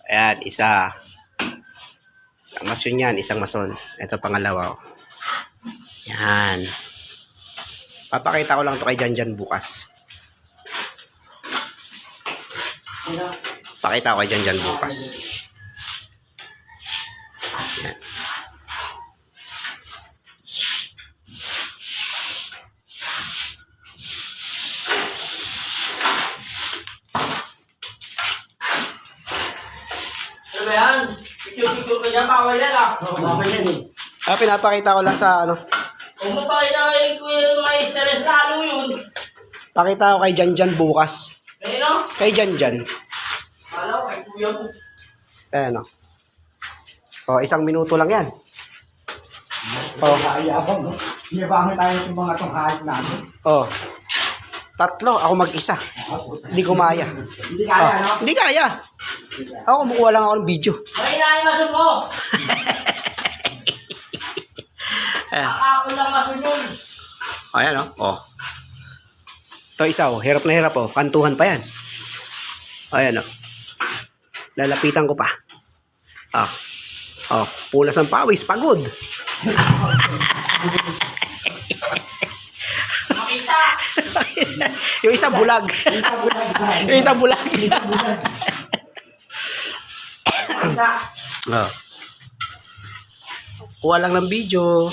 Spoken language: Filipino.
Ayan, isa. Ang mason yan, isang mason. Ito pangalawa. Oh. Yan. Papakita ko lang to kay Janjan bukas. Pakita ko kay Janjan bukas. Yan. Ano ba yan? Picture-picture ka dyan, bawal yan ah. Bawal yan eh. Pinapakita ko lang sa ano. Kung mapakita ka yung mga stress lalo yun. Pakita ko kay Janjan bukas. Kaya no? Kay Janjan. Kala ko kay kuya mo. Ayan o. O, 1 minuto lang yan. Oh. Ayabang, no? Iyabangan tayo ng mga itong kahit namin. O. 3, ako mag-isa. Hindi ko maya. Hindi kaya, no? Hindi kaya. Ako, kumukuha lang ako ng video. May inahin masun mo. Ayan. Ako lang masun yun. O, ayan o. O. Ito isa o. Hirap na hirap o. Kantuhan pa yan. O, ayan o. Lalapitan ko pa. O. O. Pulas ng pawis. Pagod. Makita. Yung isa bulag. Yung isa bulag. Makita. O. Kuha lang ng video.